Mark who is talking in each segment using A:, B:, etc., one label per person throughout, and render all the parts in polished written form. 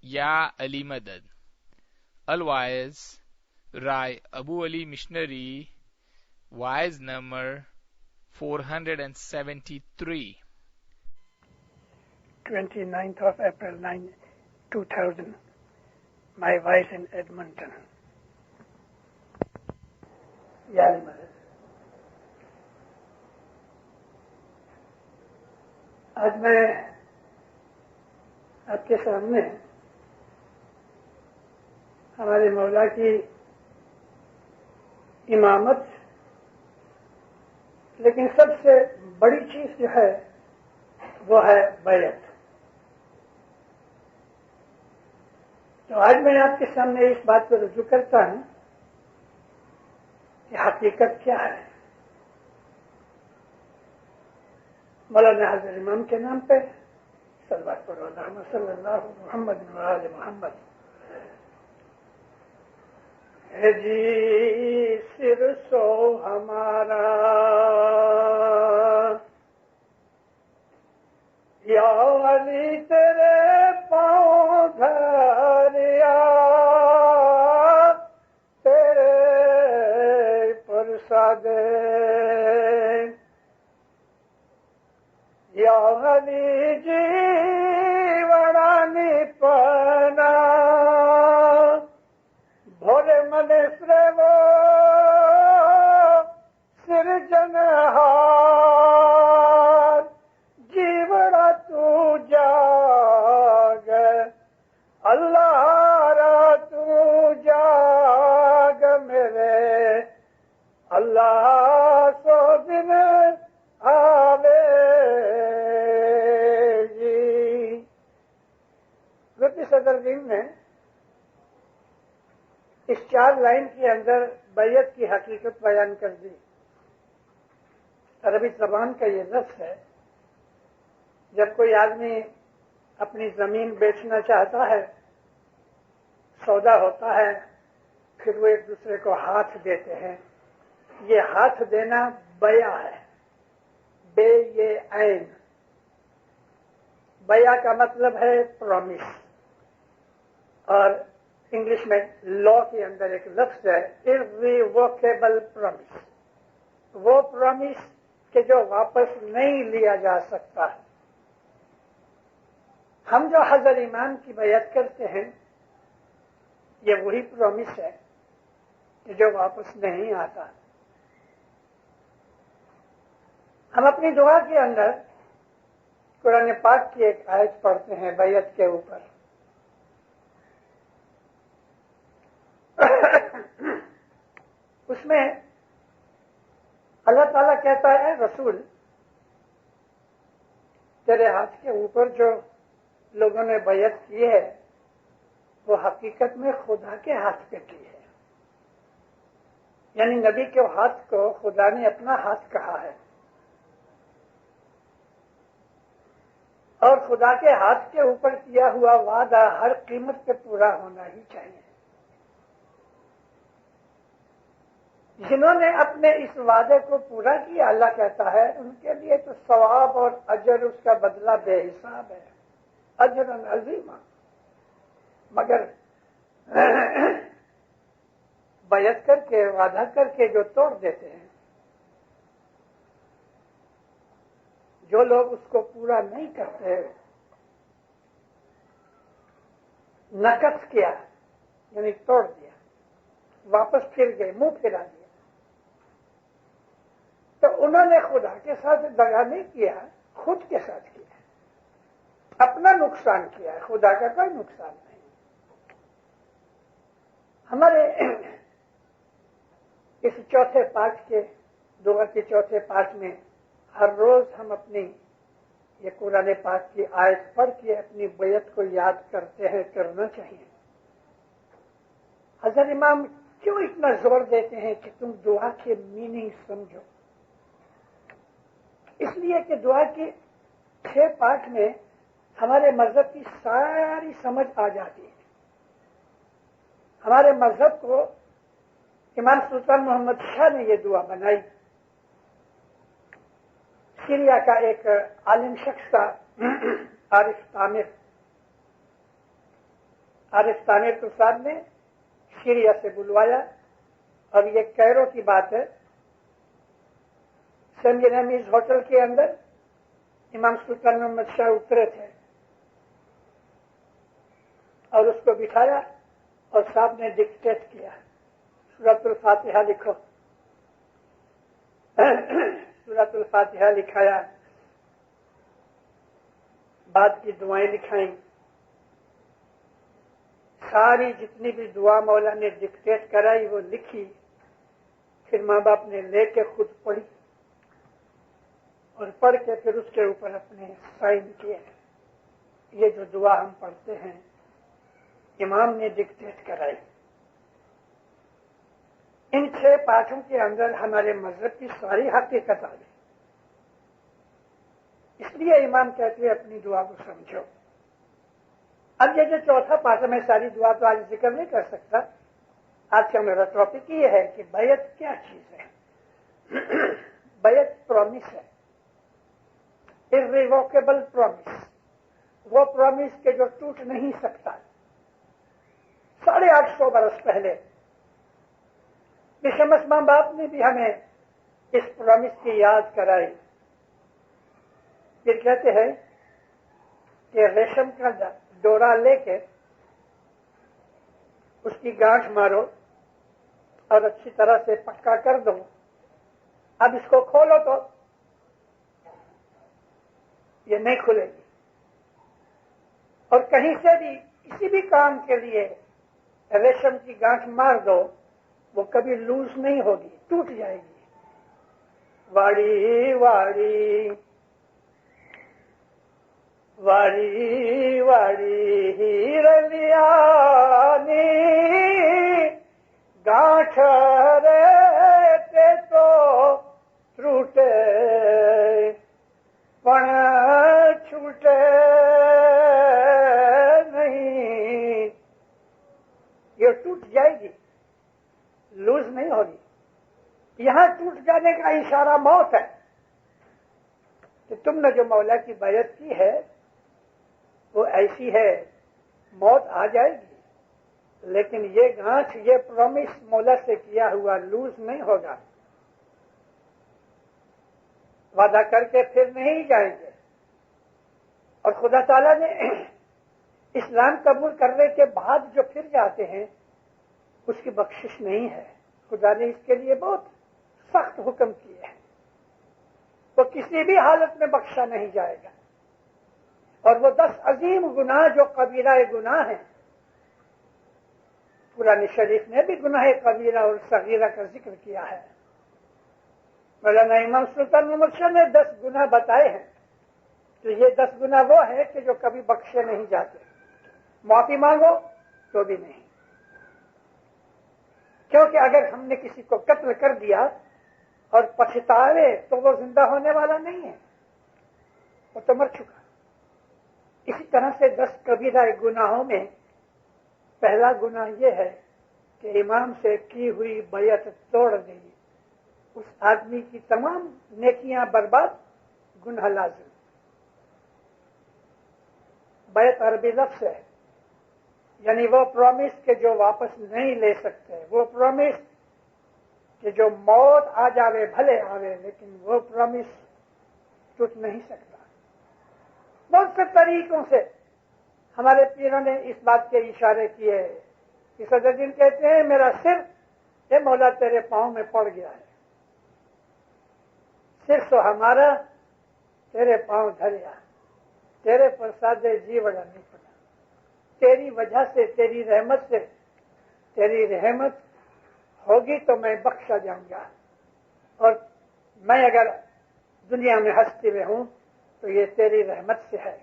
A: یا علی مدد. Otherwise, Rai Abu Ali Missionary, wise number 473.
B: 29th of April 2000. My wife in Edmonton. Yani Madad. آج میں آپ کے سامنے ہمارے مولا کی امامت، لیکن سب سے بڑی چیز جو ہے وہ ہے بیعت. تو آج میں آپ کے سامنے اس بات کو رجوع کرتا ہوں کہ حقیقت کیا ہے. مولانا حضرت امام کے نام پہ صلوات پڑھو اللہم صلی اللہ محمد وآل محمد. ہے جی سر سو ہمارا یا علی تیرے پاؤں دھریا تیرے پرسادے یا علی جی وڑانی پنا بھولے من سرو سرجنہار جیوڑا تو جاگ اللہ را تو جاگ میرے اللہ سو دن آوے جی. مفتی صدر دین نے اس 4 لائن کے اندر بیعت کی حقیقت بیان کر دی. عربی زبان کا یہ لفظ ہے، جب کوئی آدمی اپنی زمین بیچنا چاہتا ہے، سودا ہوتا ہے، پھر وہ ایک دوسرے کو ہاتھ دیتے ہیں. یہ ہاتھ دینا بیع ہے. بے یہ عین. بیع کا مطلب ہے پرومس، اور انگلش میں لا کے اندر ایک لفظ ہے irrevocable promise. وہ پرومس کہ جو واپس نہیں لیا جا سکتا. ہم جو حضرت امام کی بیعت کرتے ہیں یہ وہی پرومس ہے کہ جو واپس نہیں آتا. ہم اپنی دعا کے اندر قرآن پاک کی ایک آیت پڑھتے ہیں بیعت کے اوپر. اس میں اللہ تعالیٰ کہتا ہے رسول تیرے ہاتھ کے اوپر جو لوگوں نے بیعت کی ہے وہ حقیقت میں خدا کے ہاتھ پہ کی ہے. یعنی نبی کے ہاتھ کو خدا نے اپنا ہاتھ کہا ہے، اور خدا کے ہاتھ کے اوپر کیا ہوا وعدہ ہر قیمت پہ پورا ہونا ہی چاہیے. جنہوں نے اپنے اس وعدے کو پورا کیا اللہ کہتا ہے ان کے لیے تو ثواب اور اجر اس کا بدلہ بے حساب ہے. اجر عظیم. مگر بیعت کر کے وعدہ کر کے جو توڑ دیتے ہیں، جو لوگ اس کو پورا نہیں کرتے، نقص کیا یعنی توڑ دیا، واپس پھر گئے، منہ پھرا دیا، تو انہوں نے خدا کے ساتھ دغا نہیں کیا، خود کے ساتھ کیا. اپنا نقصان کیا ہے، خدا کا کوئی نقصان نہیں. ہمارے اس چوتھے پارٹ کے دعا کے چوتھے پارٹ میں ہر روز ہم اپنی یہ قرآن پاک کی آیت پڑھ کے اپنی بیعت کو یاد کرتے ہیں. کرنا چاہیے. حضرت امام کیوں اتنا زور دیتے ہیں کہ تم دعا کے میننگ سمجھو؟ اس لیے کہ دعا کے 6 پارٹ میں ہمارے مذہب کی ساری سمجھ آ جاتی ہے. ہمارے مذہب کو امام سلطان محمد شاہ نے یہ دعا بنائی. سیریا کا ایک عالم شخص تھا عارف عامر. عارف طاہر تو صاحب نے سیریا سے بلوایا، اور یہ کیرو کی بات ہے، سیمینیز ہوٹل کے اندر امام سلطان محمد شاہ اترے تھے اور اس کو بٹھایا اور صاحب نے ڈکٹیٹ کیا، سورۃ الفاتحہ لکھو۔ سورۃ الفاتحہ لکھایا، بعد کی دعائیں لکھائیں، ساری جتنی بھی دعا مولا نے ڈکٹیٹ کرائی وہ لکھی، پھر ماں باپ نے لے کے خود پڑھی اور پڑھ کے پھر اس کے اوپر اپنے سائن کیے۔ یہ جو دعا ہم پڑھتے ہیں امام نے ڈکٹیٹ کرائی۔ ان 6 پاٹھوں کے اندر ہمارے مذہب کی ساری حقیقت آ گئی، اس لیے امام کہتے ہیں اپنی دعا کو سمجھو۔ اب یہ جو چوتھا پاٹھ ہے، میں ساری دعا تو آج ذکر نہیں کر سکتا، آج کا میرا ٹاپک یہ ہے کہ بیعت کیا چیز ہے۔ بیعت پرومس ہے، irrevocable promise، وہ پرومس کے جو ٹوٹ نہیں سکتا۔ 850 برس پہلے شمس ماں باپ نے بھی ہمیں اس پرومس کی یاد کرائی۔ پھر کہتے ہیں کہ ریشم کا ڈورا لے کے اس کی گانٹھ مارو اور اچھی طرح سے پکا کر دو، اب اس کو کھولو تو یہ نہیں کھلے گی، اور کہیں سے بھی کسی بھی کام کے لیے ریشم کی گانٹھ مار دو وہ کبھی لوز نہیں ہوگی، ٹوٹ جائے گی۔ واڑی واڑی واڑی واڑی ہیرلیانی گانٹھ ریتے تو ٹوٹے پن چھوٹے نہیں، یہ ٹوٹ جائے گی، لوز نہیں ہوگی۔ یہاں ٹوٹ جانے کا اشارہ موت ہے کہ تم نے جو مولا کی بیعت کی ہے وہ ایسی ہے، موت آ جائے گی، لیکن یہ گانٹھ، یہ پرومس مولا سے کیا ہوا لوز نہیں ہوگا، وعدہ کر کے پھر نہیں جائیں گے۔ اور خدا تعالیٰ نے اسلام قبول کرنے کے بعد جو پھر جاتے ہیں اس کی بخشش نہیں ہے، خدا نے اس کے لیے بہت سخت حکم کیے ہیں، وہ کسی بھی حالت میں بخشا نہیں جائے گا۔ اور وہ 10 عظیم گناہ جو کبیرہ گناہ ہیں، قرآن شریف نے بھی گناہ کبیرہ اور صغیرہ کا ذکر کیا ہے۔ مولانا امام سلطان محمد شاہ نے 10 گناہ بتائے ہیں، تو یہ 10 گناہ وہ ہیں کہ جو کبھی بخشے نہیں جاتے، معافی مانگو تو بھی نہیں، کیونکہ اگر ہم نے کسی کو قتل کر دیا اور پچھتاوے تو وہ زندہ ہونے والا نہیں ہے، وہ تو مر چکا۔ اسی طرح سے 10 کبیرہ گناہوں میں پہلا گناہ یہ ہے کہ امام سے کی ہوئی بیعت توڑ دی، اس آدمی کی تمام نیکیاں برباد، گناہ لازم۔ بیعت عربی لفظ ہے، یعنی وہ پرومس کہ جو واپس نہیں لے سکتے، وہ پرومس کہ جو موت آ جاوے بھلے آوے لیکن وہ پرومس ٹوٹ نہیں سکتا۔ بہت سے طریقوں سے ہمارے پیروں نے اس بات کے اشارے کیے کہ صدر دین کہتے ہیں میرا سر اے مولا تیرے پاؤں میں پڑ گیا ہے، سر تو ہمارا تیرے پاؤں دھریا، تیرے پرسادے جی بڑا نہیں پڑا، تیری وجہ سے، تیری رحمت سے، تیری رحمت ہوگی تو میں بخشا جاؤں گا، اور میں اگر دنیا میں ہستی میں ہوں تو یہ تیری رحمت سے ہے۔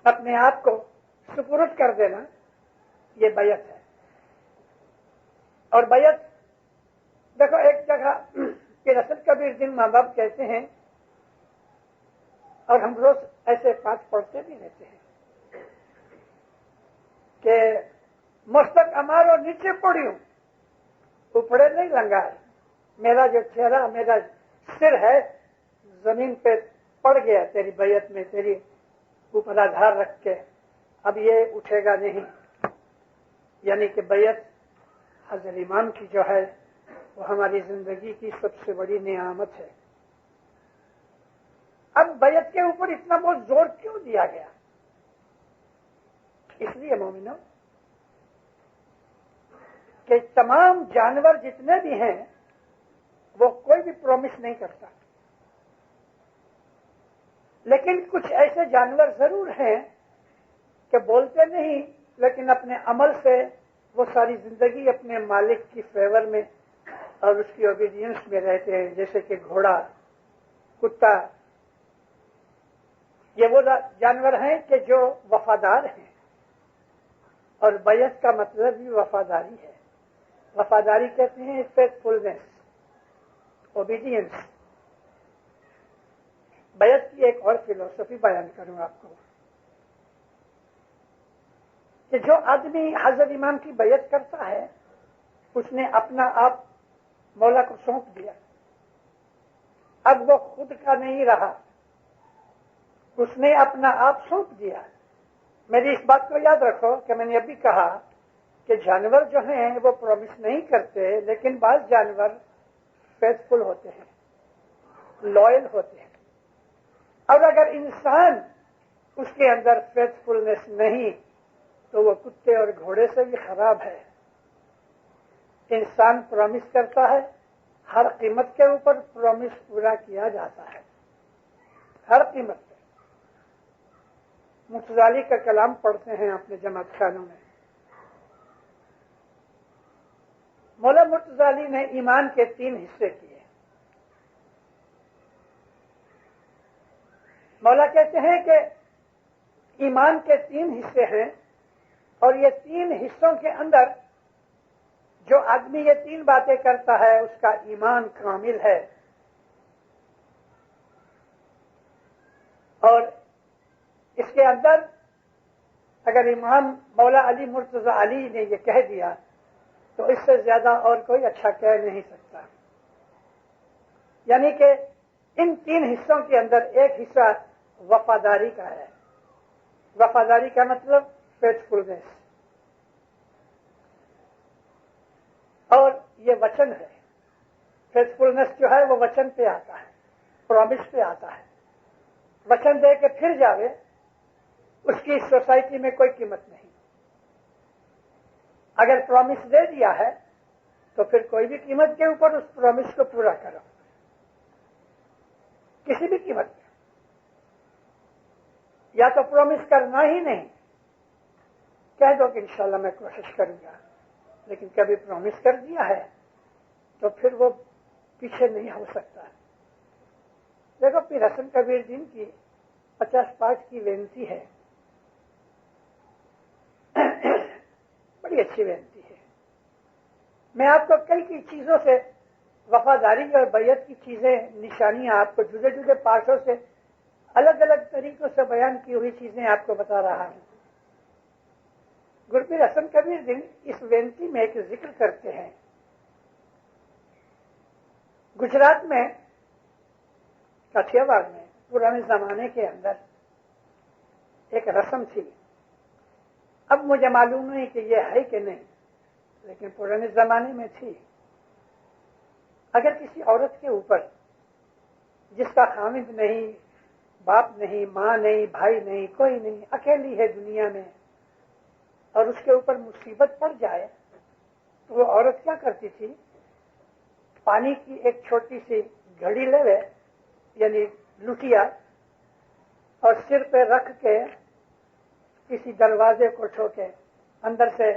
B: اپنے آپ کو سپرد کر دینا، یہ بیعت ہے۔ اور بیعت دیکھو، ایک جگہ کہ رسل کبیر دن ماں باپ کہتے ہیں، اور ہم روز ایسے پاٹ پڑھتے بھی رہتے ہیں کہ مستق ہمارو نیچے پڑیوں اوپڑے نہیں لنگا ہے، میرا جو چہرہ، میرا سر ہے زمین پہ پڑ گیا تیری بیعت میں، تیری اوپر آدھار رکھ کے، اب یہ اٹھے گا نہیں۔ یعنی کہ بیعت حضرت امام کی جو ہے وہ ہماری زندگی کی سب سے بڑی نعمت ہے. اب بیعت کے اوپر اتنا بہت زور کیوں دیا گیا؟ اس لیے مومنوں کہ تمام جانور جتنے بھی ہیں وہ کوئی بھی پرومس نہیں کرتا، لیکن کچھ ایسے جانور ضرور ہیں کہ بولتے نہیں لیکن اپنے عمل سے وہ ساری زندگی اپنے مالک کی فیور میں اور اس کی اوبیڈینس میں رہتے ہیں، جیسے کہ گھوڑا، کتا. یہ وہ جانور ہیں کہ جو وفادار ہیں، اور بیعت کا مطلب بھی وفاداری ہے. وفاداری کہتے ہیں فیتھفلنس، اوبیڈینس. بیعت کی ایک اور فلسفی بیان کروں آپ کو کہ جو آدمی حضرت امام کی بیعت کرتا ہے اس نے اپنا آپ مولا کو سونپ دیا. اب وہ خود کا نہیں رہا، اس نے اپنا آپ سونپ دیا. میری اس بات کو یاد رکھو کہ میں نے ابھی کہا کہ جانور جو ہیں وہ پرومس نہیں کرتے، لیکن بعض جانور فیتھفل ہوتے ہیں، لائل ہوتے ہیں. اور اگر انسان اس کے اندر فیتھفلنس نہیں تو وہ کتے اور گھوڑے سے بھی خراب ہے. انسان پرومس کرتا ہے، ہر قیمت کے اوپر پرومس پورا کیا جاتا ہے، ہر قیمت پہ. مرتضالی کا کلام پڑھتے ہیں اپنے جماعت خانوں میں. مولا مرتضالی نے ایمان کے 3 حصے کیے. مولا کہتے ہیں کہ ایمان کے 3 حصے ہیں، اور یہ 3 حصوں کے اندر جو آدمی یہ 3 باتیں کرتا ہے اس کا ایمان کامل ہے. اور اس کے اندر اگر امام مولا علی مرتضی علی نے یہ کہہ دیا تو اس سے زیادہ اور کوئی اچھا کہہ نہیں سکتا. یعنی کہ ان 3 حصوں کے اندر ایک حصہ وفاداری کا ہے. وفاداری کا مطلب فیتھفلنس، اور یہ وچن ہے. فیتھفلنس جو ہے وہ وچن پہ آتا ہے، پرومس پہ آتا ہے. وچن دے کے پھر جاوے اس کی سوسائٹی میں کوئی قیمت نہیں. اگر پرومس دے دیا ہے تو پھر کوئی بھی قیمت کے اوپر اس پرومس کو پورا کرو، کسی بھی قیمت پہ. یا تو پرومس کرنا ہی نہیں، کہہ دو کہ انشاءاللہ میں کوشش کروں گا، لیکن کبھی پرومس کر دیا ہے تو پھر وہ پیچھے نہیں ہو سکتا. دیکھو پیر حسن کبیر دین کی 50 پاٹ کی وینتی ہے، بڑی اچھی وینتی ہے. میں آپ کو کئی چیزوں سے وفاداری اور بیعت کی چیزیں، نشانیاں آپ کو جدے جدے پارٹوں سے الگ الگ طریقوں سے بیان کی ہوئی چیزیں آپ کو بتا رہا ہوں. گرپیر حسن کبیر دین اس وینتی میں ایک ذکر کرتے ہیں. گجرات میں کاٹھیا واڑ میں پرانے زمانے کے اندر ایک رسم تھی. اب مجھے معلوم نہیں کہ یہ ہے کہ نہیں، لیکن پرانے زمانے میں تھی. اگر کسی عورت کے اوپر جس کا خامد نہیں، باپ نہیں، ماں نہیں، بھائی نہیں، کوئی نہیں، اکیلی ہے دنیا میں، اور اس کے اوپر مصیبت پڑ جائے تو وہ عورت کیا کرتی تھی؟ پانی کی ایک چھوٹی سی گھڑی لے، یعنی لٹیا، اور سر پہ رکھ کے کسی دروازے کو ٹھوکے. اندر سے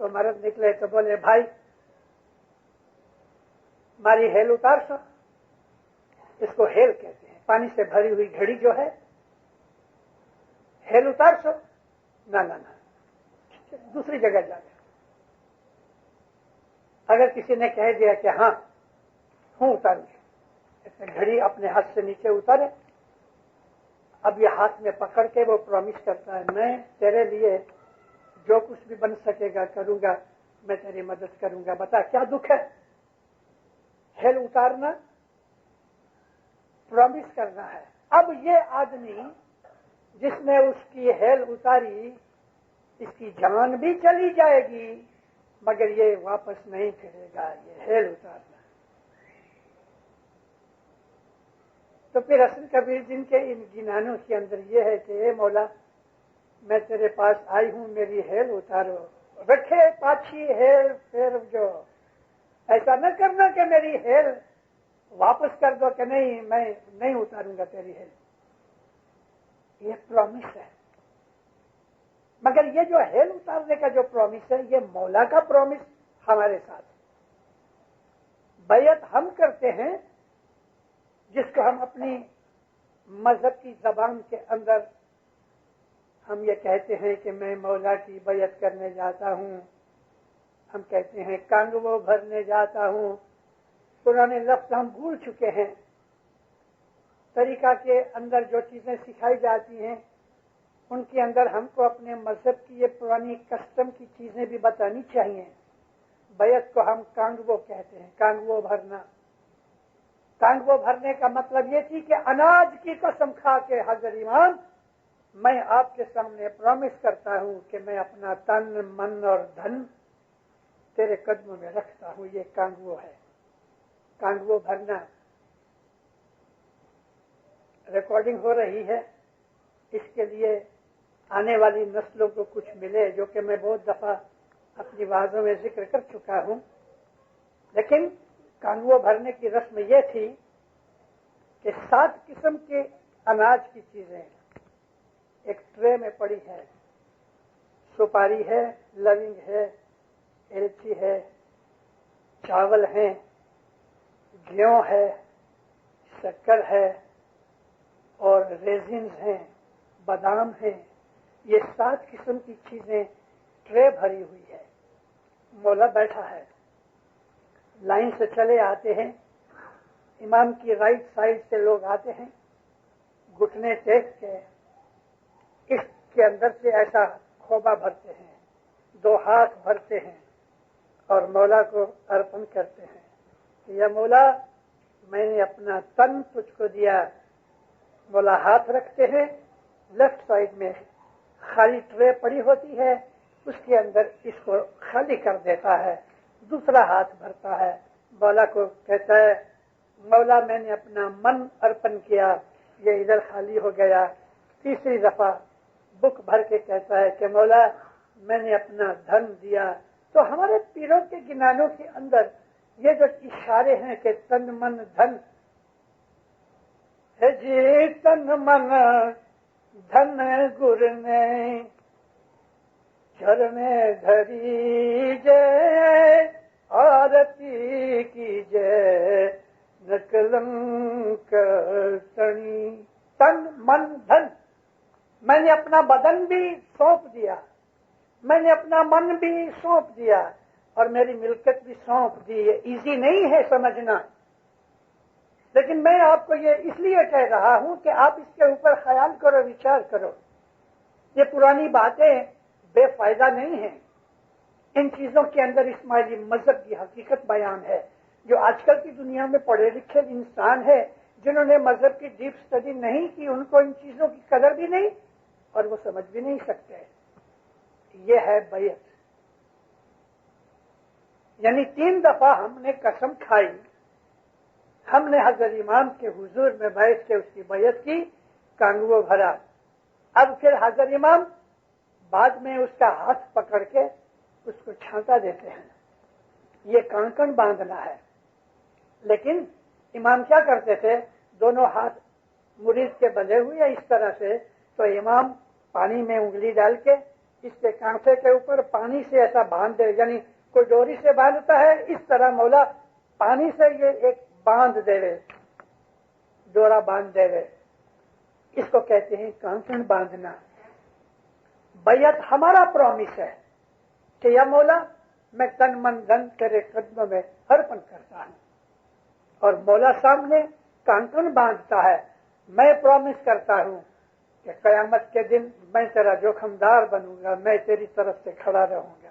B: کوئی مرد نکلے تو بولے بھائی ماری ہیل اتار سو. اس کو ہیل کہتے ہیں. پانی سے بھری ہوئی گھڑی جو ہے، ہیل اتار سو. نہ دوسری جگہ جا گیا. اگر کسی نے کہہ دیا کہ ہاں ہوں اتاروں گی، اس نے گھڑی اپنے ہاتھ سے نیچے اتارے. اب یہ ہاتھ میں پکڑ کے وہ پرومس کرتا ہے میں تیرے لیے جو کچھ بھی بن سکے گا کروں گا، میں تیری مدد کروں گا. بتا کیا دکھ ہے؟ ہیل اتارنا پرومس کرنا ہے. اب یہ آدمی جس نے اس کی ہیل اتاری اس کی جان بھی چلی جائے گی مگر یہ واپس نہیں پھرے گا، یہ ہیل اتارنا۔ تو پھر حسن کبیر جن کے ان گنانوں کے اندر یہ ہے کہ اے مولا میں تیرے پاس آئی ہوں، میری ہیل اتارو، رکھے پاچھی ہیل پھر جو، ایسا نہ کرنا کہ میری ہیل واپس کر دو کہ نہیں میں نہیں اتاروں گا تیری ہیل، یہ پرومس ہے۔ مگر یہ جو ہیل اتارنے کا جو پرومس ہے یہ مولا کا پرومس ہمارے ساتھ۔ بیعت ہم کرتے ہیں جس کو ہم اپنی مذہب کی زبان کے اندر ہم یہ کہتے ہیں کہ میں مولا کی بیعت کرنے جاتا ہوں، ہم کہتے ہیں کانگو بھرنے جاتا ہوں، پرانے لفظ ہم بھول چکے ہیں۔ طریقہ کے اندر جو چیزیں سکھائی جاتی ہیں ان کے اندر ہم کو اپنے مذہب کی یہ پرانی کسٹم کی چیزیں بھی بتانی چاہیے۔ بیعت کو ہم کانگو کہتے ہیں، کانگو بھرنا۔ کانگو بھرنے کا مطلب یہ تھی کہ اناج کی قسم کھا کے حضرت امام میں آپ کے سامنے پرومس کرتا ہوں کہ میں اپنا تن من اور دھن تیرے قدموں میں رکھتا ہوں، یہ کانگو ہے، کانگو بھرنا۔ ریکارڈنگ ہو رہی ہے، اس کے لیے آنے والی نسلوں کو کچھ ملے، جو کہ میں بہت دفعہ اپنی وعظوں میں ذکر کر چکا ہوں۔ لیکن کانگو بھرنے کی رسم یہ تھی کہ 7 قسم کے اناج کی چیزیں ایک ٹرے میں پڑی ہے، سپاری ہے، لونگ ہے، الچی ہے، چاول ہیں، گیہوں ہے، شکر ہے اور ریزنز ہیں، بادام ہیں۔ یہ 7 قسم کی چیزیں ٹرے بھری ہوئی ہے، مولا بیٹھا ہے، لائن سے چلے آتے ہیں، امام کی رائٹ سائڈ سے لوگ آتے ہیں، گھٹنے ٹیک کے اس کے اندر سے ایسا کھوبا بھرتے ہیں، 2 ہاتھ بھرتے ہیں اور مولا کو ارپن کرتے ہیں کہ یا مولا میں نے اپنا تن تجھ کو دیا۔ مولا ہاتھ رکھتے ہیں، لیفٹ سائڈ میں خالی ٹرے پڑی ہوتی ہے، اس کے اندر اس کو خالی کر دیتا ہے، دوسرا ہاتھ بھرتا ہے، مولا کو کہتا ہے مولا میں نے اپنا من ارپن کیا، یہ ادھر خالی ہو گیا۔ تیسری دفعہ بک بھر کے کہتا ہے کہ مولا میں نے اپنا دھن دیا۔ تو ہمارے پیروں کے گنانوں کے اندر یہ جو اشارے ہیں کہ تن من دھن ہے جی، تن من دھن گر نے چرنے دھری جے آرتی کی جے نکلنک تنی۔ تن من دھن، میں نے اپنا بدن بھی سونپ دیا، میں نے اپنا من بھی سونپ دیا اور میری ملکت بھی سونپ دی۔ یہ ایزی نہیں ہے سمجھنا، لیکن میں آپ کو یہ اس لیے کہہ رہا ہوں کہ آپ اس کے اوپر خیال کرو، وچار کرو۔ یہ پرانی باتیں بے فائدہ نہیں ہیں، ان چیزوں کے اندر اسماعیلی مذہب کی حقیقت بیان ہے۔ جو آج کل کی دنیا میں پڑھے لکھے انسان ہے، جنہوں نے مذہب کی ڈیپ اسٹڈی نہیں کی، ان کو ان چیزوں کی قدر بھی نہیں اور وہ سمجھ بھی نہیں سکتے۔ یہ ہے بیعت، یعنی 3 دفعہ ہم نے قسم کھائی، ہم نے حضرت امام کے حضور میں بیٹھ کے اس کی بیعت کی، کانگو بھرا۔ اب پھر حضرت امام بعد میں اس کا ہاتھ پکڑ کے اس کو چھانٹا دیتے ہیں، یہ کانکن باندھنا ہے۔ لیکن امام کیا کرتے تھے، دونوں ہاتھ مرید کے بندھے ہوئے اس طرح سے، تو امام پانی میں انگلی ڈال کے اس کے کانٹے کے اوپر پانی سے ایسا باندھ دے، یعنی کوئی ڈوری سے باندھتا ہے اس طرح مولا پانی سے یہ ایک باندھ دے رہے، ڈورا باندھ دے رہے، اس کو کہتے ہیں کانکن باندھنا۔ بیعت ہمارا پرومس ہے کہ یا مولا میں تن من دھن تیرے قدموں میں ارپن کرتا ہوں، اور مولا سامنے کانکن باندھتا ہے۔ میں پرومس کرتا ہوں کہ قیامت کے دن میں تیرا جوخمدار بنوں گا، میں تیری طرف سے کھڑا رہوں گا،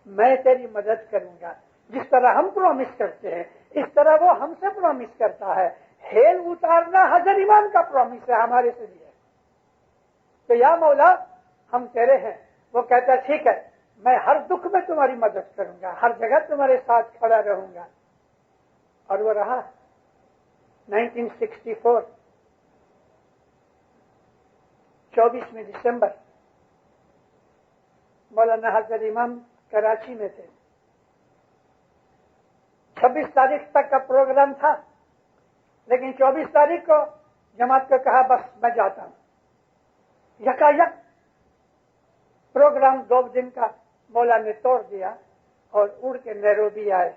B: میں تیری مدد کروں گا۔ جس طرح ہم پرومس کرتے ہیں اس طرح وہ ہم سے پرومس کرتا ہے۔ ہیل اتارنا حضرت امام کا پرومس ہے ہمارے سے بھی ہے کہ یا مولا ہم تیرے ہیں، وہ کہتا ہے ٹھیک ہے، میں ہر دکھ میں تمہاری مدد کروں گا، ہر جگہ تمہارے ساتھ کھڑا رہوں گا. اور وہ رہا. 1964 24 دسمبر مولانا حضرت امام کراچی میں تھے. 26 تاریخ تک کا پروگرام تھا، لیکن 24 تاریخ کو جماعت کو کہا بس میں جاتا ہوں. یکایک پروگرام 2 دن کا مولا نے توڑ دیا اور اڑ کے نیروبی آئے.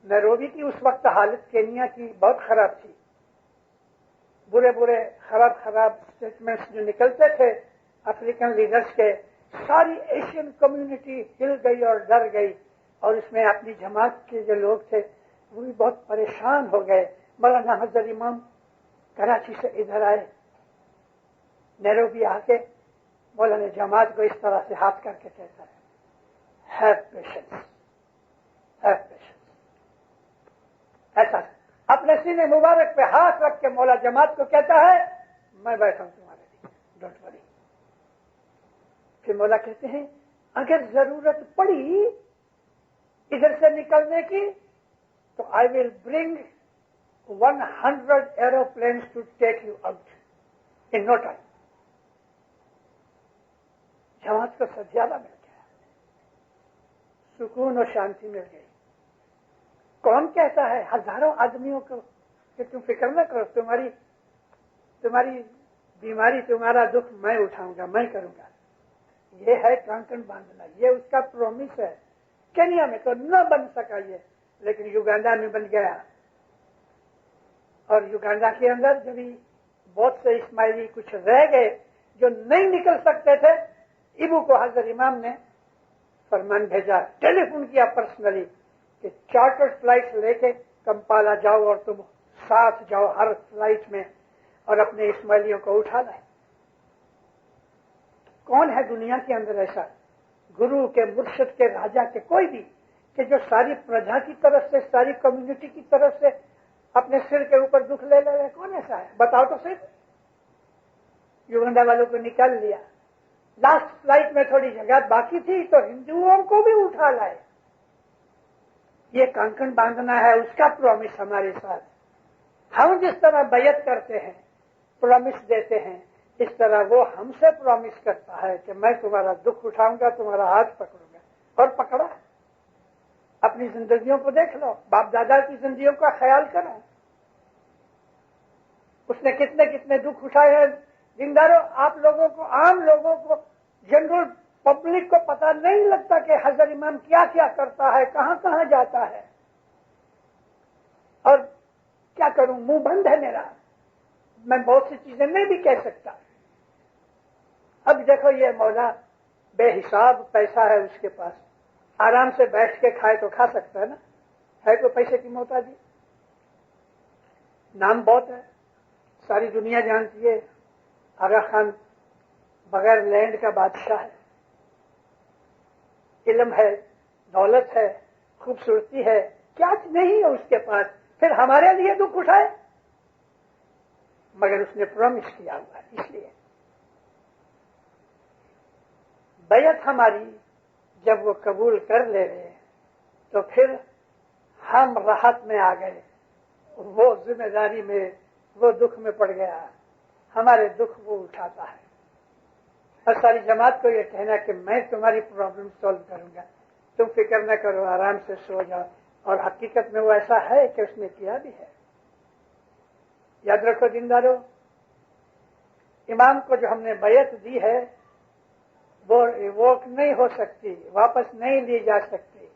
B: نیروبی کی اس وقت حالت کینیا کی بہت خراب تھی. برے خراب اسٹیٹمنٹس جو نکلتے تھے افریقن لیڈرز کے، ساری ایشین کمیونٹی ہل گئی اور ڈر گئی. اور اس میں اپنی جماعت کے جو لوگ تھے وہ بھی بہت پریشان ہو گئے. مولانا حضرت امام کراچی سے ادھر آئے. نیروبی آ کے مولانا جماعت کو اس طرح سے ہاتھ کر کے کہتا ہے ہیو پیشنس، ہیو پیشنس. ایسا اپنے سینے مبارک پہ ہاتھ رکھ کے مولا جماعت کو کہتا ہے میں بیٹھا ہوں تمہارے لیے، ڈونٹ وری. پھر مولا کہتے ہیں اگر ضرورت پڑی ادھر سے نکلنے کی تو I will bring 100 aeroplanes to take you out in no time. جماعت کو سجادہ مل گیا، سکون اور شانتی مل گئی. کون کہتا ہے ہزاروں آدمیوں کو کہ تم فکر نہ کرو، تمہاری بیماری تمہارا دکھ میں اٹھاؤں گا، میں کروں گا. یہ ہے کانکن باندھنا، یہ اس کا پرومس ہے. کینیا میں تو نہ بن سکا یہ، لیکن یوگانڈا میں بن گیا. اور یوگانڈا کے اندر جب بہت سے اسماعیلی کچھ رہ گئے جو نہیں نکل سکتے تھے، ایبو کو حضرت امام نے فرمان بھیجا، ٹیلی فون کیا پرسنلی کہ چارٹرڈ فلائٹ لے کے کمپالا جاؤ اور تم ساتھ جاؤ ہر فلائٹ میں اور اپنے اسماعیلیوں کو اٹھا لائے. کون ہے دنیا کے اندر ایسا گرو کے، مرشد کے، راجا کے، کوئی بھی کہ جو ساری پرجا کی طرف سے، ساری کمیونٹی کی طرف سے اپنے سر کے اوپر دکھ لے لے؟ کون ایسا ہے بتاؤ تو صرف. یوگنڈا والوں کو نکال لیا. لاسٹ فلائٹ میں تھوڑی جگہ باقی تھی تو ہندوؤں کو بھی اٹھا لائے. یہ کانکن باندھنا ہے، اس کا پرومس ہمارے ساتھ. ہم جس طرح بیعت کرتے ہیں، پرومس دیتے ہیں، اس طرح وہ ہم سے پرومس کرتا ہے کہ میں تمہارا دکھ اٹھاؤں گا، تمہارا ہاتھ پکڑوں گا. اور پکڑا. اپنی زندگیوں کو دیکھ لو، باپ دادا کی زندگیوں کا خیال کرو. اس نے کتنے کتنے دکھ اٹھائے ہیں. دینداروں، آپ لوگوں کو، عام لوگوں کو، جنرل پبلک کو پتہ نہیں لگتا کہ حضرت امام کیا کیا کرتا ہے، کہاں کہاں جاتا ہے. اور کیا کروں، منہ بند ہے میرا، میں بہت سی چیزیں نہیں بھی کہہ سکتا. اب دیکھو یہ مولا بے حساب پیسہ ہے اس کے پاس، آرام سے بیٹھ کے کھائے تو کھا سکتا ہے نا، ہے تو پیسے کی محتاجی. نام بہت ہے، ساری دنیا جانتی ہے. آغا خان بغیر لینڈ کا بادشاہ ہے. علم ہے، دولت ہے، خوبصورتی ہے، کیا نہیں ہے اس کے پاس. پھر ہمارے لیے دکھ اٹھائے، مگر اس نے پرومس کیا ہوا ہے. اس لیے بیعت ہماری جب وہ قبول کر لے رہے تو پھر ہم راحت میں آ گئے. وہ ذمہ داری میں، وہ دکھ میں پڑ گیا، ہمارے دکھ وہ اٹھاتا ہے. اور ساری جماعت کو یہ کہنا کہ میں تمہاری پرابلم سالو کروں گا، تم فکر نہ کرو، آرام سے سو جاؤ. اور حقیقت میں وہ ایسا ہے کہ اس نے کیا بھی ہے. یاد رکھو دیندارو، امام کو جو ہم نے بیعت دی ہے وہ ریووک نہیں ہو سکتی، واپس نہیں لی جا سکتی.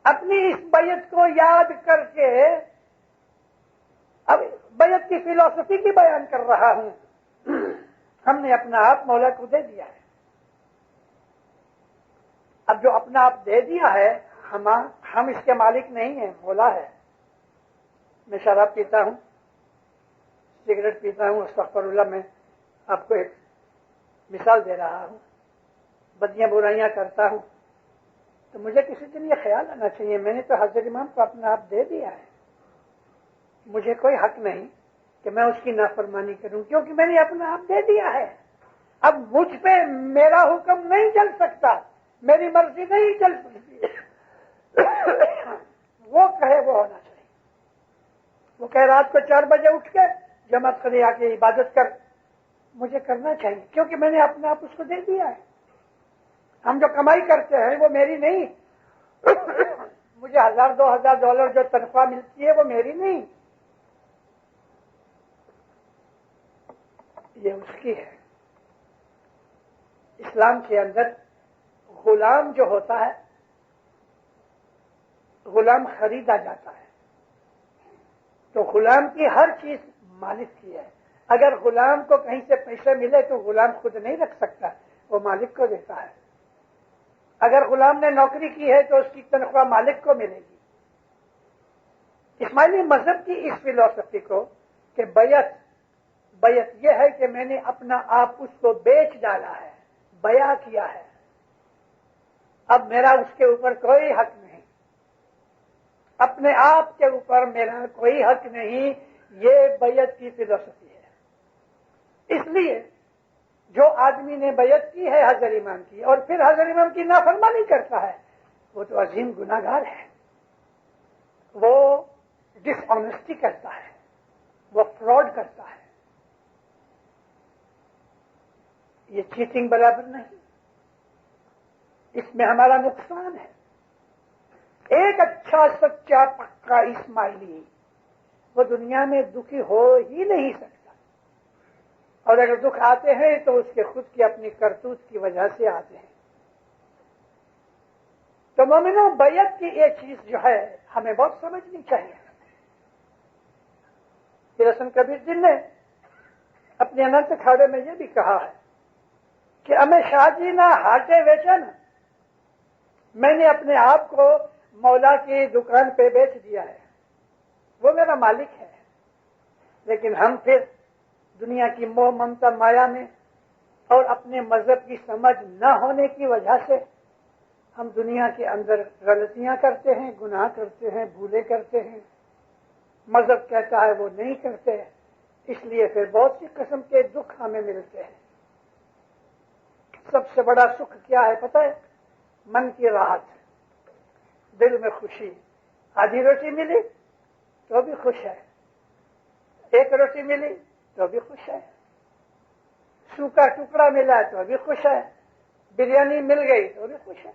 B: اپنی اس بیعت کو یاد کر کے اب بیعت کی فلسفی کی بیان کر رہا ہوں. ہم نے اپنا آپ مولا کو دے دیا ہے. اب جو اپنا آپ دے دیا ہے، ہم اس کے مالک نہیں ہیں، مولا ہے. میں شراب پیتا ہوں، سگریٹ پیتا ہوں، استغفر اللہ، میں آپ کو ایک مثال دے رہا ہوں. بدیاں برائیاں کرتا ہوں تو مجھے کسی دن یہ خیال آنا چاہیے میں نے تو حضرت امام کو اپنا آپ دے دیا ہے، مجھے کوئی حق نہیں کہ میں اس کی نافرمانی کروں، کیونکہ میں نے اپنا آپ دے دیا ہے. اب مجھ پہ میرا حکم نہیں چل سکتا، میری مرضی نہیں چل سکتی، وہ کہے وہ ہونا چاہیے۔ وہ کہے رات کو 4 بجے اٹھ کے جماعت کھڑی آ کے عبادت کر، مجھے کرنا چاہیے کیونکہ میں نے اپنے آپ اس کو دے دیا ہے۔ ہم جو کمائی کرتے ہیں وہ میری نہیں، مجھے $1000-2000 جو تنخواہ ملتی ہے وہ میری نہیں، یہ اس کی ہے۔ اسلام کے اندر غلام جو ہوتا ہے، غلام خریدا جاتا ہے، تو غلام کی ہر چیز مالک کی ہے۔ اگر غلام کو کہیں سے پیسے ملے تو غلام خود نہیں رکھ سکتا، وہ مالک کو دیتا ہے۔ اگر غلام نے نوکری کی ہے تو اس کی تنخواہ مالک کو ملے گی۔ اسماعیلی مذہب کی اس فلسفی کو کہ بیعت یہ ہے کہ میں نے اپنا آپ اس کو بیچ ڈالا ہے، بیع کیا ہے، اب میرا اس کے اوپر کوئی حق نہیں، اپنے آپ کے اوپر میرا کوئی حق نہیں، یہ بیعت کی فلسفی ہے۔ اس لیے جو آدمی نے بیعت کی ہے حضرت امام کی اور پھر حضرت امام کی نافرمانی کرتا ہے، وہ تو عظیم گناہگار ہے، وہ ڈس آنیسٹی کرتا ہے، وہ فراڈ کرتا ہے، یہ چیٹنگ برابر نہیں، اس میں ہمارا نقصان ہے۔ ایک اچھا سچا پکا اسماعیلی وہ دنیا میں دکھی ہو ہی نہیں سکتا، اور اگر دکھ آتے ہیں تو اس کے خود کی اپنی کرتوت کی وجہ سے آتے ہیں۔ تو مومنوں، بیعت کی یہ چیز جو ہے ہمیں بہت سمجھنی چاہیے۔ پھر حسن کبیر جی نے اپنے اننت کھاڑے میں یہ بھی کہا ہے کہ ہمیں شاہ جی نہ ہاٹے ویچن، میں نے اپنے آپ کو مولا کی دکان پہ بیچ دیا ہے، وہ میرا مالک ہے، لیکن ہم پھر دنیا کی موہ ممتا مایا میں اور اپنے مذہب کی سمجھ نہ ہونے کی وجہ سے ہم دنیا کے اندر غلطیاں کرتے ہیں، گناہ کرتے ہیں، بھولے کرتے ہیں، مذہب کہتا ہے وہ نہیں کرتے، اس لیے پھر بہت سی قسم کے دکھ ہمیں ملتے ہیں۔ سب سے بڑا سکھ کیا ہے پتہ ہے؟ من کی راحت، دل میں خوشی۔ آدھی روٹی ملی تو بھی خوش ہے، ایک روٹی ملی تو بھی خوش ہے، سوکھا ٹکڑا ملا تو بھی خوش ہے، بریانی مل گئی تو بھی خوش ہے،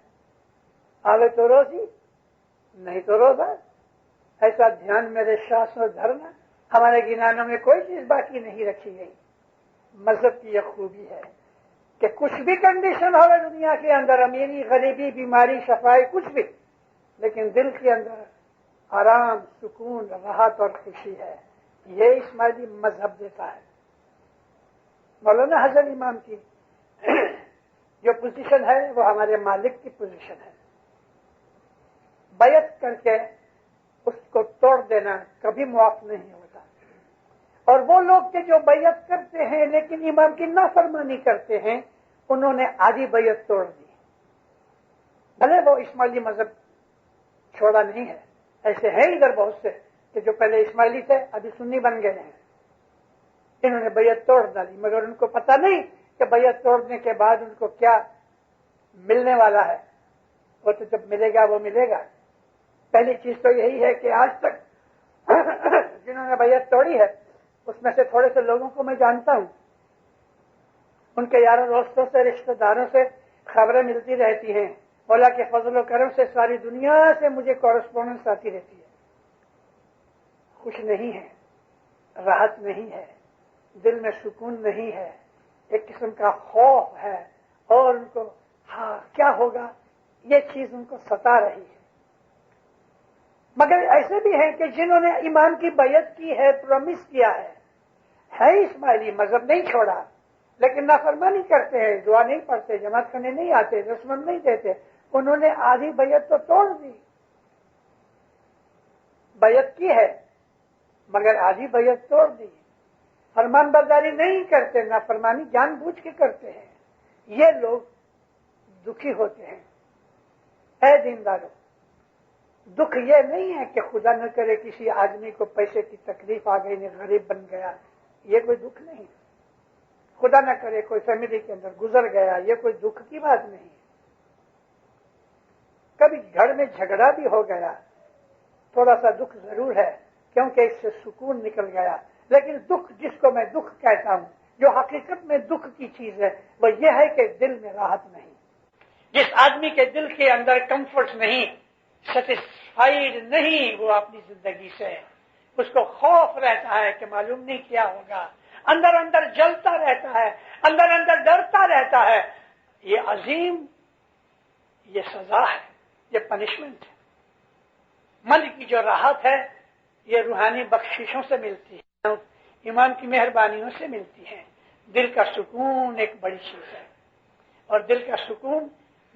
B: آوے تو روزی نہیں تو روزہ۔ ایسا دھیان میرے شاس اور دھرم، ہمارے گنانوں میں کوئی چیز باقی نہیں رکھی گئی۔ مذہب کی یہ خوبی ہے کہ کچھ بھی کنڈیشن ہو دنیا کے اندر، امیری غریبی بیماری شفائی کچھ بھی، لیکن دل کے اندر آرام سکون راحت اور خوشی ہے، یہ اسماعیلی مذہب دیتا ہے۔ مولانا حضرت امام کی جو پوزیشن ہے وہ ہمارے مالک کی پوزیشن ہے۔ بیعت کر کے اس کو توڑ دینا کبھی معاف نہیں ہوتا، اور وہ لوگ کہ جو بیعت کرتے ہیں لیکن امام کی نافرمانی کرتے ہیں، انہوں نے آدھی بیعت توڑ دی، بھلے وہ اسماعیلی مذہب چھوڑا نہیں ہے۔ ایسے ہیں ادھر بہت سے کہ جو پہلے اسماعیلی تھے ابھی سنی بن گئے ہیں، انہوں نے بیعت توڑ ڈالی، مگر ان کو پتہ نہیں کہ بیعت توڑنے کے بعد ان کو کیا ملنے والا ہے، وہ تو جب ملے گا وہ ملے گا۔ پہلی چیز تو یہی ہے کہ آج تک جنہوں نے بیعت توڑی ہے اس میں سے تھوڑے سے لوگوں کو میں جانتا ہوں، ان کے یاروں دوستوں سے رشتہ داروں سے خبریں ملتی رہتی ہیں، مولا کے فضل و کرم سے ساری دنیا سے مجھے کورسپونڈنس آتی رہتی ہے۔ خوش نہیں ہے، راحت نہیں ہے، دل میں سکون نہیں ہے، ایک قسم کا خوف ہے، اور ان کو کیا ہوگا یہ چیز ان کو ستا رہی ہے۔ مگر ایسے بھی ہیں کہ جنہوں نے ایمان کی بیعت کی ہے، پرومس کیا ہے اسماعیلی مذہب نہیں چھوڑا، لیکن نافرمانی کرتے ہیں، دعا نہیں پڑھتے، جماعت کرنے نہیں آتے، رسمن نہیں دیتے، انہوں نے آدھی بیعت تو توڑ دی۔ بیعت کی ہے مگر آدھی بیعت توڑ دی، فرمان برداری نہیں کرتے، نافرمانی جان بوجھ کے کرتے ہیں، یہ لوگ دکھی ہوتے ہیں۔ اے دینداروں، دکھ یہ نہیں ہے کہ خدا نہ کرے کسی آدمی کو پیسے کی تکلیف آ گئی، غریب بن گیا، یہ کوئی دکھ نہیں۔ خدا نہ کرے کوئی فیملی کے اندر گزر گیا، یہ کوئی دکھ کی بات نہیں ہے۔ کبھی گھر میں جھگڑا بھی ہو گیا، تھوڑا سا دکھ ضرور ہے کیونکہ اس سے سکون نکل گیا، لیکن دکھ جس کو میں دکھ کہتا ہوں، جو حقیقت میں دکھ کی چیز ہے، وہ یہ ہے کہ دل میں راحت نہیں۔ جس آدمی کے دل کے اندر کمفرٹ نہیں، سیٹسفائیڈ نہیں وہ اپنی زندگی سے، اس کو خوف رہتا ہے کہ معلوم نہیں کیا ہوگا، اندر اندر جلتا رہتا ہے، اندر اندر ڈرتا رہتا ہے، یہ عظیم، یہ سزا ہے، یہ پنشمنٹ ہے۔ من کی جو راحت ہے یہ روحانی بخششوں سے ملتی ہے، ایمان کی مہربانیوں سے ملتی ہے۔ دل کا سکون ایک بڑی چیز ہے، اور دل کا سکون،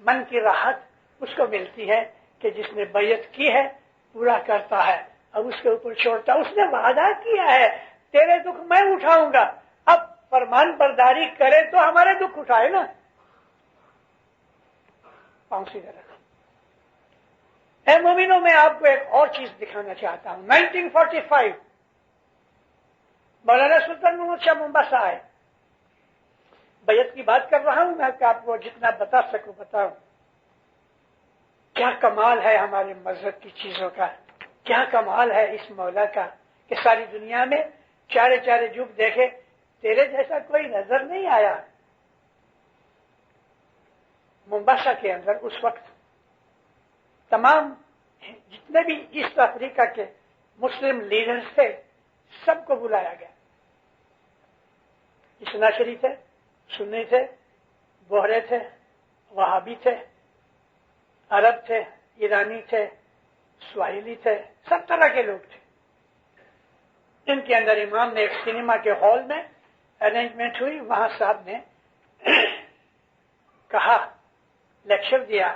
B: من کی راحت اس کو ملتی ہے کہ جس نے بیعت کی ہے پورا کرتا ہے، اب اس کے اوپر چھوڑتا، اس نے وعدہ کیا ہے تیرے دکھ میں اٹھاؤں گا، اب فرمان برداری کرے تو ہمارے دکھ اٹھائے نا۔ پاؤں سیدھے رکھو۔ اے مومنوں، میں آپ کو ایک اور چیز دکھانا چاہتا ہوں۔ 1945 مولانا سلطان محمد شاہ مومباسا آئے۔ بیعت کی بات کر رہا ہوں میں، کہ آپ کو جتنا بتا سکوں بتاؤں۔ کیا کمال ہے ہمارے مذہب کی چیزوں کا، کیا کمال ہے اس مولا کا کہ ساری دنیا میں چارے چارے جگ دیکھے، تیرے جیسا کوئی نظر نہیں آیا۔ مومباسا کے اندر اس وقت تمام جتنے بھی ایسٹ افریقہ کے مسلم لیڈرز تھے سب کو بلایا گیا۔ اسناشری تھے، سنی تھے، بوہرے تھے، وہابی تھے، عرب تھے، ایرانی تھے، سواحلی تھے، سب طرح کے لوگ تھے۔ ان کے اندر امام نے ایک سنیما کے ہال میں ارینجمنٹ ہوئی، وہاں صاحب نے کہا، لیکچر دیا۔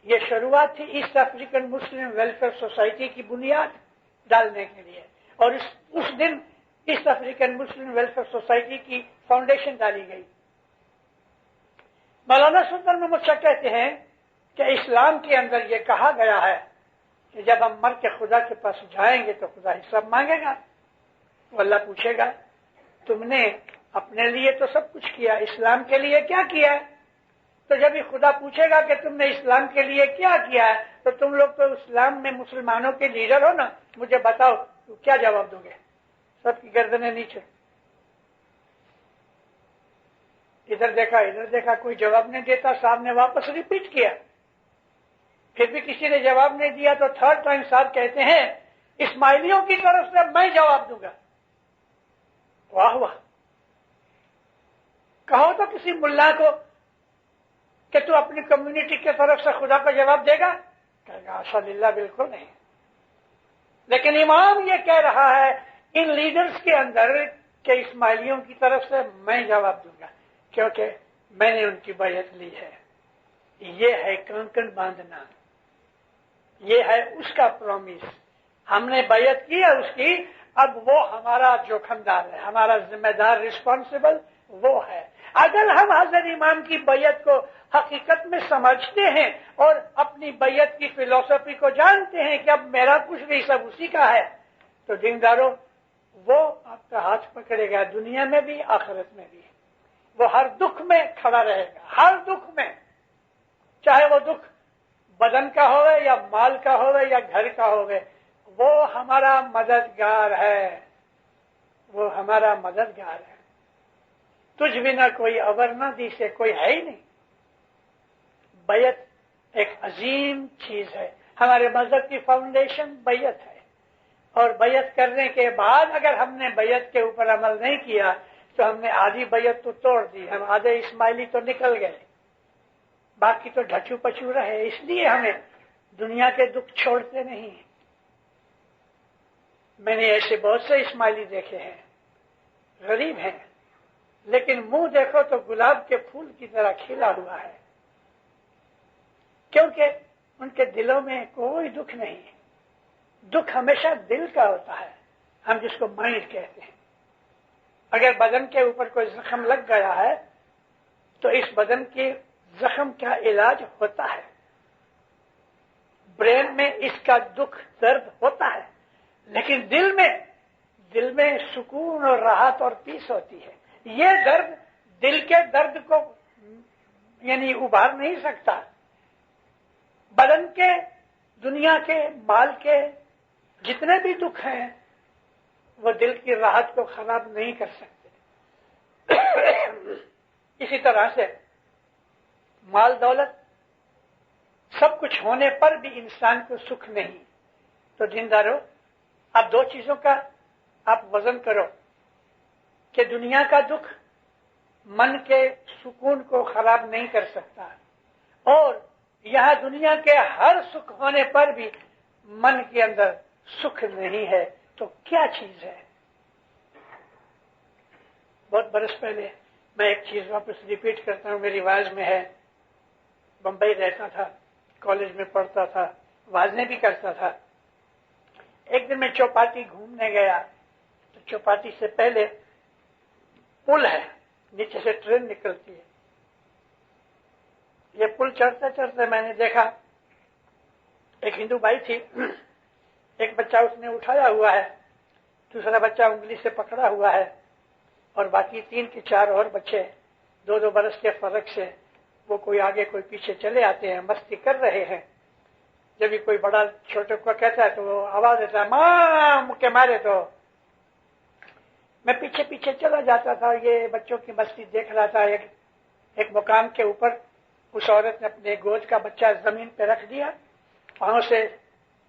B: یہ شروعات تھی ایسٹ افریقن مسلم ویلفیئر سوسائٹی کی بنیاد ڈالنے کے لیے، اور اس دن ایسٹ افریقن مسلم ویلفیئر سوسائٹی کی فاؤنڈیشن ڈالی گئی۔ مولانا سلطان محمد شاہ کہتے ہیں کہ اسلام کے اندر یہ کہا گیا ہے کہ جب ہم مر کے خدا کے پاس جائیں گے تو خدا حساب مانگے گا، تو اللہ پوچھے گا تم نے اپنے لیے تو سب کچھ کیا، اسلام کے لیے کیا کیا ہے؟ تو جب یہ خدا پوچھے گا کہ تم نے اسلام کے لیے کیا کیا ہے، تو تم لوگ تو اسلام میں مسلمانوں کے لیڈر ہو نا، مجھے بتاؤ تو کیا جواب دو گے؟ سب کی گردنیں نیچے، ادھر دیکھا ادھر دیکھا، کوئی جواب نہیں دیتا۔ صاحب نے واپس ریپیٹ کیا، پھر بھی کسی نے جواب نہیں دیا، تو تھرڈ ٹائم صاحب کہتے ہیں اسماعیلیوں کی طرف سے میں جواب دوں گا۔ واہ واہ، کہو تو کسی ملا کو کہ تو اپنی کمیونٹی کی طرف سے خدا کا جواب دے گا؟ کہے گا ماشاء اللہ بالکل نہیں۔ لیکن امام یہ کہہ رہا ہے ان لیڈرز کے اندر کہ اسماعیلیوں کی طرف سے میں جواب دوں گا، کیونکہ میں نے ان کی بیعت لی ہے۔ یہ ہے کانکن باندھنا، یہ ہے اس کا پرومس۔ ہم نے بیعت کی ہے اس کی، اب وہ ہمارا جوخم دار ہے، ہمارا ذمہ دار، رسپانسبل وہ ہے۔ اگر ہم حضرت امام کی بیعت کو حقیقت میں سمجھتے ہیں اور اپنی بیعت کی فلسفی کو جانتے ہیں کہ اب میرا کچھ نہیں سب اسی کا ہے، تو دینداروں وہ آپ کا ہاتھ پکڑے گا، دنیا میں بھی آخرت میں بھی۔ وہ ہر دکھ میں کھڑا رہے گا، ہر دکھ میں، چاہے وہ دکھ بدن کا ہوئے یا مال کا ہوئے یا گھر کا ہوئے، وہ ہمارا مددگار ہے، وہ ہمارا مددگار ہے۔ تجھ بنا کوئی ابر نہ دی سے کوئی ہے ہی نہیں۔ بیعت ایک عظیم چیز ہے، ہمارے مذہب کی فاؤنڈیشن بیعت ہے، اور بیعت کرنے کے بعد اگر ہم نے بیعت کے اوپر عمل نہیں کیا تو ہم نے آدھی بیعت تو توڑ دی، ہم آدھے اسماعیلی تو نکل گئے، باقی تو ڈھچو پچو رہے۔ اس لیے ہمیں دنیا کے دکھ چھوڑتے نہیں۔ میں نے ایسے بہت سے اسماعیلی دیکھے ہیں، غریب ہیں، لیکن منہ دیکھو تو گلاب کے پھول کی طرح کھلا ہوا ہے، کیونکہ ان کے دلوں میں کوئی دکھ نہیں ہے۔ دکھ ہمیشہ دل کا ہوتا ہے، ہم جس کو مائنڈ کہتے ہیں۔ اگر بدن کے اوپر کوئی زخم لگ گیا ہے تو اس بدن کے زخم کا علاج ہوتا ہے، برین میں اس کا دکھ درد ہوتا ہے، لیکن دل میں سکون اور راحت اور پیس ہوتی ہے۔ یہ درد دل کے درد کو یعنی ابھار نہیں سکتا، بدن کے، دنیا کے، مال کے جتنے بھی دکھ ہیں وہ دل کی راحت کو خراب نہیں کر سکتے۔ اسی طرح سے مال دولت سب کچھ ہونے پر بھی انسان کو سکھ نہیں۔ تو دیندارو، اب دو چیزوں کا آپ وزن کرو کہ دنیا کا دکھ من کے سکون کو خراب نہیں کر سکتا، اور یہاں دنیا کے ہر سکھ ہونے پر بھی من کے اندر سکھ نہیں ہے، تو کیا چیز ہے؟ بہت برس پہلے میں ایک چیز واپس ریپیٹ کرتا ہوں، میری واعظ میں ہے، بمبئی رہتا تھا، کالج میں پڑھتا تھا، واعظیں بھی کرتا تھا۔ ایک دن میں چوپاٹی گھومنے گیا تو چوپاٹی سے پہلے پل ہے، نیچے سے ٹرین نکلتی ہے۔ یہ پل چڑھتے چڑھتے میں نے دیکھا ایک ہندو بھائی تھی، ایک بچہ اس نے اٹھایا ہوا ہے، دوسرا بچہ انگلی سے پکڑا ہوا ہے، اور باقی 3 کے 4 اور بچے 2 برس کے فرق سے وہ کوئی آگے کوئی پیچھے چلے آتے ہیں، مستی کر رہے ہیں۔ جب بھی کوئی بڑا چھوٹے کو کہتا ہے تو وہ آواز دیتا ہے، ماں کے مارے، تو میں پیچھے پیچھے چلا جاتا تھا، یہ بچوں کی مستی دیکھ رہا تھا۔ ایک مقام کے اوپر اس عورت نے اپنے گود کا بچہ زمین پہ رکھ دیا، پاؤں سے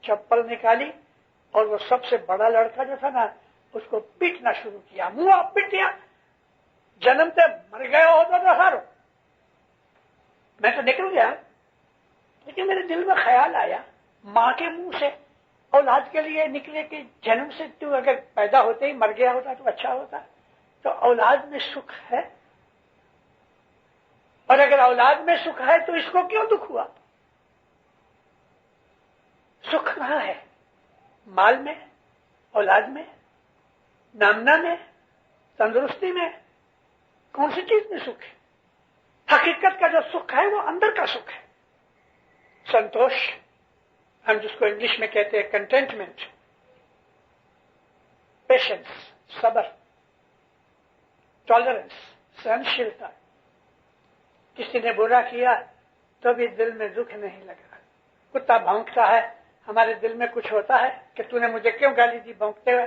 B: چپل نکالی، اور وہ سب سے بڑا لڑکا جو تھا نا اس کو پیٹنا شروع کیا، منہ پیٹیا، جنم سے مر گئے ہو تو سارو۔ میں تو نکل گیا، لیکن میرے دل میں خیال آیا، ماں کے منہ سے اولاد کے لیے نکلے کہ جنم سے تو اگر پیدا ہوتے ہی مر گیا ہوتا تو اچھا ہوتا، تو اولاد میں سکھ ہے، اور اگر اولاد میں سکھ ہے تو اس کو کیوں دکھ ہوا؟ سکھ کہاں ہے؟ مال میں، اولاد میں، نامنا میں، تندرستی میں؟ کون سی چیز میں سکھ ہے؟ حقیقت کا جو سکھ ہے وہ اندر کا سکھ ہے، سنتوش، ہم جس کو انگلش میں کہتے ہیں کنٹینٹمنٹ، پیشنس، صبر، ٹالرنس، سہنشیلتا۔ کسی نے برا کیا تو بھی دل میں دکھ نہیں لگا۔ کتا بھونکتا ہے، ہمارے دل میں کچھ ہوتا ہے کہ تو نے مجھے کیوں گالی دی بھونکتے ہوئے؟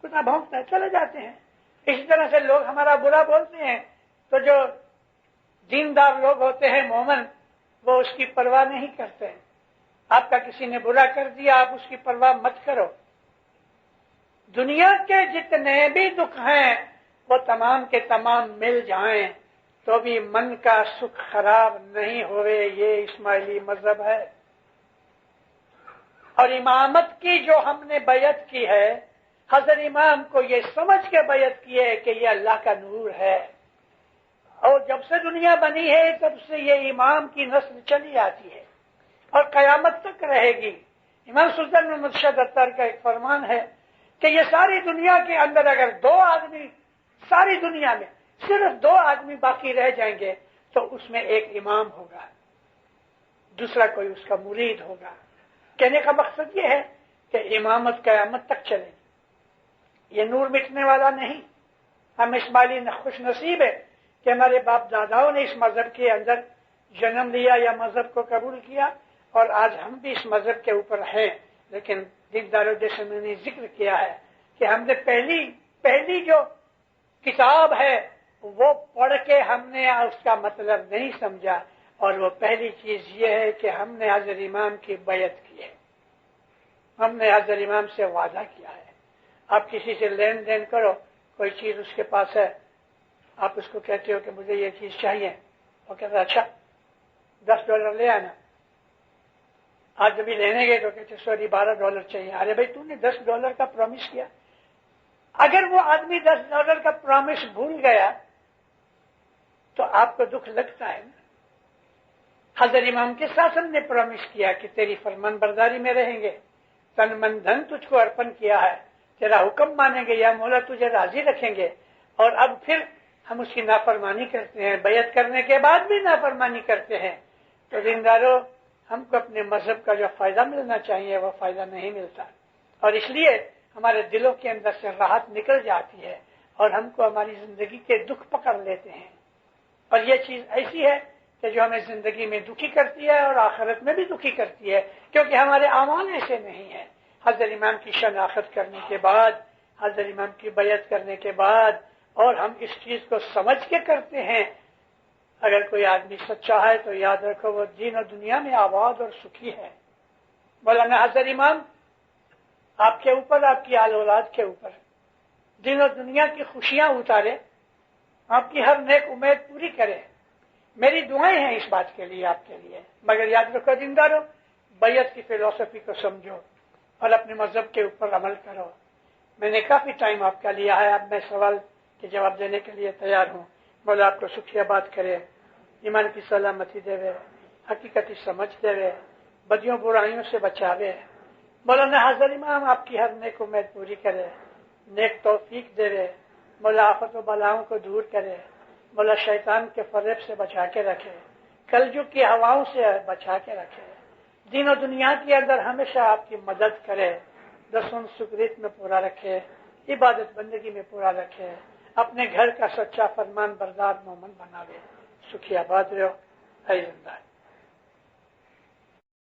B: کتا بھونکتا ہے، چلے جاتے ہیں۔ اسی طرح سے لوگ ہمارا برا بولتے ہیں تو جو دیندار لوگ ہوتے ہیں، مومن، وہ اس کی پرواہ نہیں کرتے ہیں۔ آپ کا کسی نے برا کر دیا، آپ اس کی پرواہ مت کرو۔ دنیا کے جتنے بھی دکھ ہیں وہ تمام کے تمام مل جائیں تو بھی من کا سکھ خراب نہیں ہوئے، یہ اسماعیلی مذہب ہے۔ اور امامت کی جو ہم نے بیعت کی ہے، حضرت امام کو یہ سمجھ کے بیعت کی ہے کہ یہ اللہ کا نور ہے، اور جب سے دنیا بنی ہے تب سے یہ امام کی نسل چلی آتی ہے اور قیامت تک رہے گی۔ امام سلطان محمد شاہ اتار کا ایک فرمان ہے کہ یہ ساری دنیا کے اندر اگر 2 آدمی، ساری دنیا میں صرف 2 آدمی باقی رہ جائیں گے تو اس میں ایک امام ہوگا، دوسرا کوئی اس کا مرید ہوگا۔ کہنے کا مقصد یہ ہے کہ امامت قیامت تک چلے گی، یہ نور مٹنے والا نہیں۔ ہم اسماعیلی خوش نصیب ہے کہ ہمارے باپ داداؤں نے اس مذہب کے اندر جنم لیا یا مذہب کو قبول کیا، اور آج ہم بھی اس مذہب کے اوپر ہیں۔ لیکن دینداروں جیسے میں نے ذکر کیا ہے کہ ہم نے پہلی جو کتاب ہے وہ پڑھ کے ہم نے اس کا مطلب نہیں سمجھا، اور وہ پہلی چیز یہ ہے کہ ہم نے حضرت امام کی بیعت کی ہے، ہم نے حضرت امام سے وعدہ کیا ہے۔ آپ کسی سے لین دین کرو، کوئی چیز اس کے پاس ہے، آپ اس کو کہتے ہو کہ مجھے یہ چیز چاہیے، وہ کہتا ہے اچھا $10 لے آنا۔ آج جب لینے گئے تو کہتے سوری $12 چاہیے۔ ارے بھائی تو نے $10 کا پرومس کیا۔ اگر وہ آدمی $10 کا پرومس بھول گیا تو آپ کو دکھ لگتا ہے نا۔ حضرت امام کے ساتھ ہم نے پرومس کیا کہ تیری فرمان برداری میں رہیں گے، تن من دھن تجھ کو ارپن کیا ہے، تیرا حکم مانیں گے یا مولا تجھے راضی رکھیں گے، اور اب پھر ہم اس کی نافرمانی کرتے ہیں، بیعت کرنے کے بعد بھی نافرمانی کرتے ہیں، تو دینداروں ہم کو اپنے مذہب کا جو فائدہ ملنا چاہیے وہ فائدہ نہیں ملتا، اور اس لیے ہمارے دلوں کے اندر سے راحت نکل جاتی ہے۔ اور ہم کو ہماری زندگی کے دکھ پکڑ لیتے ہیں، اور یہ چیز ایسی ہے کہ جو ہمیں زندگی میں دکھی کرتی ہے اور آخرت میں بھی دکھی کرتی ہے، کیونکہ ہمارے اعمال ایسے نہیں ہیں۔ حضرت امام کی شناخت کرنے کے بعد، حضرت امام کی بیعت کرنے کے بعد، اور ہم اس چیز کو سمجھ کے کرتے ہیں، اگر کوئی آدمی سچا ہے تو یاد رکھو وہ دین و دنیا میں آباد اور سکھی ہے۔ مولانا حضرت امام آپ کے اوپر، آپ کی آل اولاد کے اوپر دین و دنیا کی خوشیاں اتارے، آپ کی ہر نیک امید پوری کرے، میری دعائیں ہیں اس بات کے لیے آپ کے لیے۔ مگر یاد رکھو دیندارو، بیعت کی فلسفی کو سمجھو اور اپنے مذہب کے اوپر عمل کرو۔ میں نے کافی ٹائم آپ کا لیا ہے، اب میں سوال کے جواب دینے کے لیے تیار ہوں۔ مولا آپ کو سکھی آباد کرے، ایمان کی سلامتی دے، حقیقتی سمجھ دے، بدیوں برائیوں سے بچاوے۔ مولانا حضرت امام آپ کی ہر نیک امید پوری کرے، نیک توفیق دے، مولا آفت و بلاؤں کو دور کرے، مولا شیطان کے فریب سے بچا کے رکھے، کلجگ کی ہواؤں سے بچا کے رکھے، دین و دنیا کے اندر ہمیشہ آپ کی مدد کرے، دسون سکریت میں پورا رکھے، عبادت بندگی میں پورا رکھے، اپنے گھر کا سچا فرمان بردار مومن بناوے۔ سکھی آباد رہو، اے زندہ۔